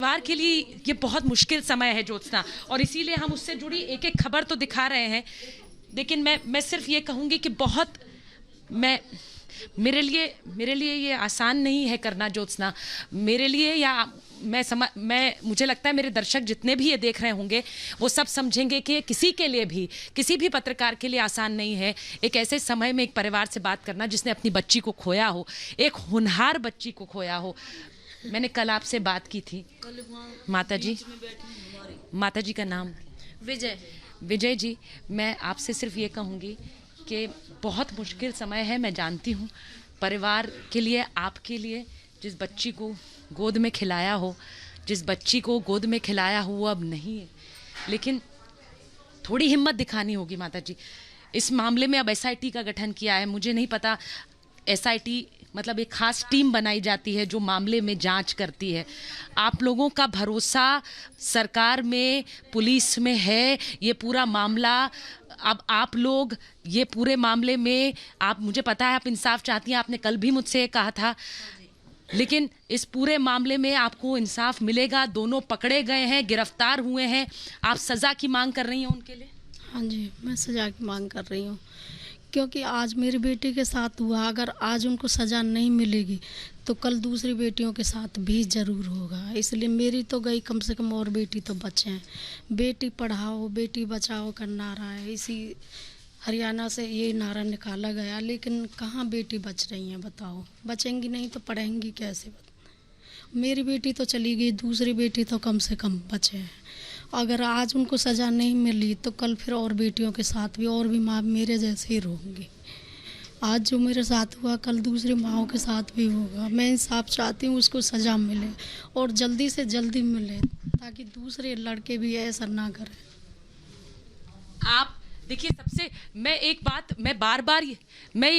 परिवार के लिए ये बहुत मुश्किल समय है ज्योत्सना, और इसीलिए हम उससे जुड़ी एक एक खबर तो दिखा रहे हैं। लेकिन मैं सिर्फ ये कहूँगी कि बहुत मेरे लिए ये आसान नहीं है करना ज्योत्सना। मेरे लिए या मुझे लगता है मेरे दर्शक जितने भी ये देख रहे होंगे वो सब समझेंगे कि किसी के लिए भी, किसी भी पत्रकार के लिए आसान नहीं है एक ऐसे समय में एक परिवार से बात करना जिसने अपनी बच्ची को खोया हो, एक होनहार बच्ची को खोया हो। मैंने कल आपसे बात की थी माता जी का नाम विजय जी। मैं आपसे सिर्फ ये कहूँगी कि बहुत मुश्किल समय है, मैं जानती हूँ, परिवार के लिए, आपके लिए। जिस बच्ची को गोद में खिलाया हो, वो अब नहीं है, लेकिन थोड़ी हिम्मत दिखानी होगी माता जी। इस मामले में अब एसआईटी का गठन किया है। मुझे नहीं पता, एसआईटी मतलब एक खास टीम बनाई जाती है जो मामले में जांच करती है। आप लोगों का भरोसा सरकार में, पुलिस में है। ये पूरा मामला, अब आप लोग ये पूरे मामले में, आप, मुझे पता है आप इंसाफ चाहती हैं, आपने कल भी मुझसे कहा था, लेकिन इस पूरे मामले में आपको इंसाफ मिलेगा। दोनों पकड़े गए हैं, गिरफ्तार हुए हैं, आप सज़ा की मांग कर रही हैं उनके लिए? हाँ जी, मैं सज़ा की मांग कर रही हूँ, क्योंकि आज मेरी बेटी के साथ हुआ, अगर आज उनको सज़ा नहीं मिलेगी तो कल दूसरी बेटियों के साथ भी ज़रूर होगा। इसलिए मेरी तो गई, कम से कम और बेटी तो बचे हैं। बेटी पढ़ाओ बेटी बचाओ का नारा है, इसी हरियाणा से ये नारा निकाला गया, लेकिन कहाँ बेटी बच रही हैं बताओ। बचेंगी नहीं तो पढ़ेंगी कैसे? मेरी बेटी तो चली गई, दूसरी बेटी तो कम से कम बचे हैं। अगर आज उनको सज़ा नहीं मिली तो कल फिर और बेटियों के साथ भी, और भी माँ मेरे जैसे ही रोंगी। आज जो मेरे साथ हुआ कल दूसरी माँओं के साथ भी होगा। मैं इंसाफ चाहती हूँ, उसको सज़ा मिले और जल्दी से जल्दी मिले, ताकि दूसरे लड़के भी ऐसा ना करें। आप देखिए, सबसे मैं ये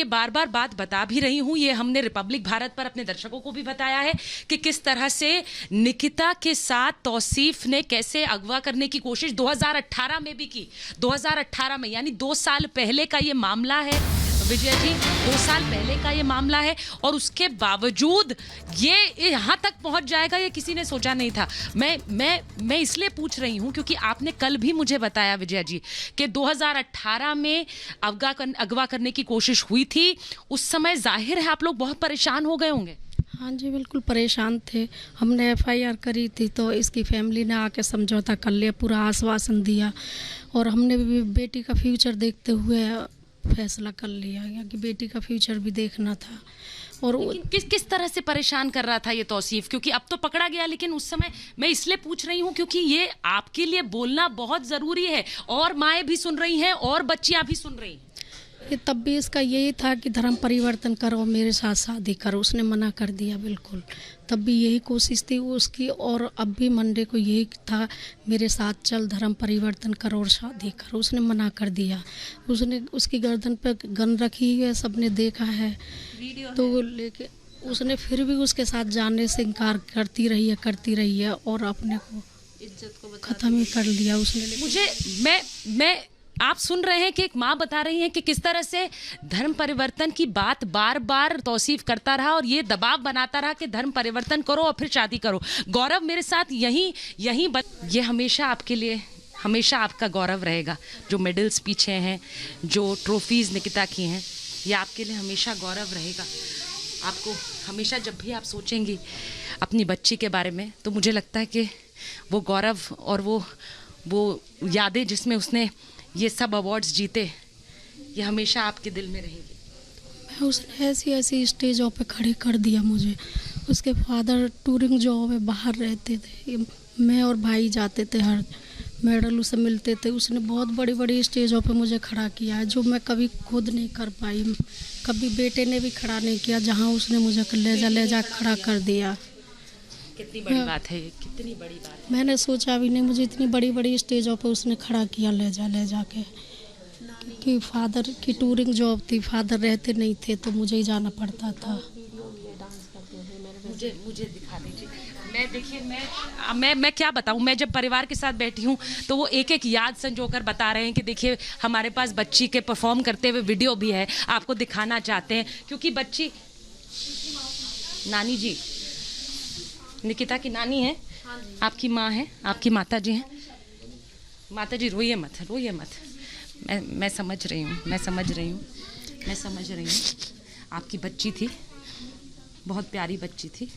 बार बार बात बता भी रही हूँ, ये हमने रिपब्लिक भारत पर अपने दर्शकों को भी बताया है कि किस तरह से निकिता के साथ तौसीफ ने कैसे अगवा करने की कोशिश 2018 में भी की। 2018 में, यानी 2 साल पहले का ये मामला है विजय जी, 2 साल पहले का ये मामला है, और उसके बावजूद ये यहाँ तक पहुँच जाएगा ये किसी ने सोचा नहीं था। मैं इसलिए पूछ रही हूँ क्योंकि आपने कल भी मुझे बताया विजय जी कि 2018 में अगवा करने की कोशिश हुई थी। उस समय जाहिर है आप लोग बहुत परेशान हो गए होंगे। हाँ जी, बिल्कुल परेशान थे। हमने एफआईआर करी थी तो इसकी फैमिली ने आके समझौता कर लिया, पूरा आश्वासन दिया, और हमने भी बेटी का फ्यूचर देखते हुए फैसला कर लिया कि बेटी का फ्यूचर भी देखना था। और किस तरह से परेशान कर रहा था ये तौसीफ? क्योंकि अब तो पकड़ा गया, लेकिन उस समय मैं इसलिए पूछ रही हूँ क्योंकि ये आपके लिए बोलना बहुत ज़रूरी है, और माएँ भी सुन रही हैं और बच्चियाँ भी सुन रही हैं। ये तब भी इसका यही था कि धर्म परिवर्तन करो, मेरे साथ शादी करो। उसने मना कर दिया बिल्कुल। तब भी यही कोशिश थी उसकी, और अब भी मंडे को यही था, मेरे साथ चल, धर्म परिवर्तन करो और शादी करो। उसने मना कर दिया। उसने उसकी गर्दन पर गन रखी है, सबने देखा है तो लेके उसने फिर भी उसके साथ जाने से इनकार करती रही है और अपने को इज्जत को ख़त्म ही कर लिया उसने। मैं आप सुन रहे हैं कि एक माँ बता रही है कि किस तरह से धर्म परिवर्तन की बात बार बार तौसीफ करता रहा और ये दबाव बनाता रहा कि धर्म परिवर्तन करो और फिर शादी करो। गौरव मेरे साथ ये हमेशा आपके लिए, हमेशा आपका गौरव रहेगा। जो मेडल्स पीछे हैं, जो ट्रॉफीज़ निकिता की हैं, ये आपके लिए हमेशा गौरव रहेगा। आपको हमेशा जब भी आप सोचेंगी अपनी बच्ची के बारे में तो मुझे लगता है कि वो गौरव और वो यादें जिसमें उसने ये सब अवार्ड्स जीते, ये हमेशा आपके दिल में रहेंगी। उसने ऐसी स्टेजों पे खड़े कर दिया मुझे। उसके फादर टूरिंग जॉब में बाहर रहते थे, मैं और भाई जाते थे, हर मेडल उसे मिलते थे। उसने बहुत बड़ी स्टेजों पे मुझे खड़ा किया है, जो मैं कभी खुद नहीं कर पाई। कभी बेटे ने भी खड़ा नहीं किया, जहाँ उसने मुझे ले जा खड़ा कर दिया। कितनी बड़ी बात है, कितनी बड़ी बात है। मैंने सोचा भी नहीं, मुझे इतनी बड़ी स्टेजों पे उसने खड़ा किया ले जा के। कि फादर की टूरिंग जॉब थी, फादर रहते नहीं थे तो मुझे ही जाना पड़ता था। मुझे दिखा दीजिए। मैं क्या बताऊं, मैं जब परिवार के साथ बैठी हूं तो वो एक एक याद संजोकर बता रहे हैं कि देखिए हमारे पास बच्ची के परफॉर्म करते हुए वीडियो भी है, आपको दिखाना चाहते हैं। क्योंकि बच्ची नानी जी निकिता की नानी है, आपकी माँ है, आपकी माता जी हैं? माता जी रोइए मत, रोइए मत। मैं समझ रही हूँ, मैं समझ रही हूँ, मैं समझ रही हूँ। आपकी बच्ची थी, बहुत प्यारी बच्ची थी,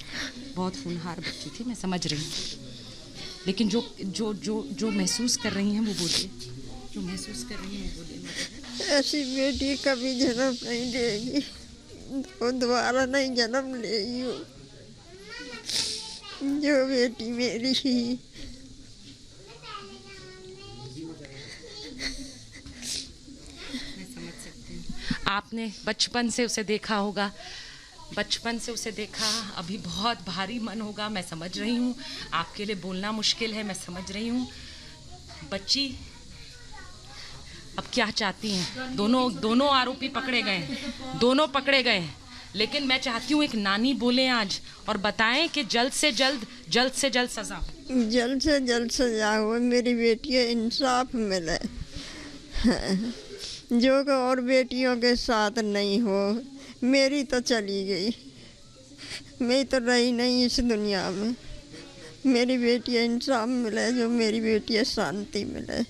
बहुत होनहार बच्ची थी, मैं समझ रही हूँ। लेकिन जो जो जो जो महसूस कर रही हैं वो बोलिए, जो महसूस कर रही हैं वो बोलिए। ऐसी बेटी कभी जन्म नहीं लेगी, वो दोबारा नहीं जन्म लेगी। जो बेटी मेरी ही। मैं समझ सकती हूँ। आपने बचपन से उसे देखा होगा, बचपन से उसे देखा, अभी बहुत भारी मन होगा, मैं समझ रही हूँ। आपके लिए बोलना मुश्किल है, मैं समझ रही हूँ। बच्ची अब क्या चाहती हैं? दोनों आरोपी पकड़े गए, दोनों पकड़े गए, लेकिन मैं चाहती हूँ एक नानी बोले आज और बताएं कि जल्द से जल्द सजा हो। जल्द से जल्द सजा हो, मेरी बेटी इंसाफ मिले, जो कि और बेटियों के साथ नहीं हो। मेरी तो चली गई, मैं तो रही नहीं इस दुनिया में। मेरी बेटी इंसाफ मिले, जो मेरी बेटी शांति मिले।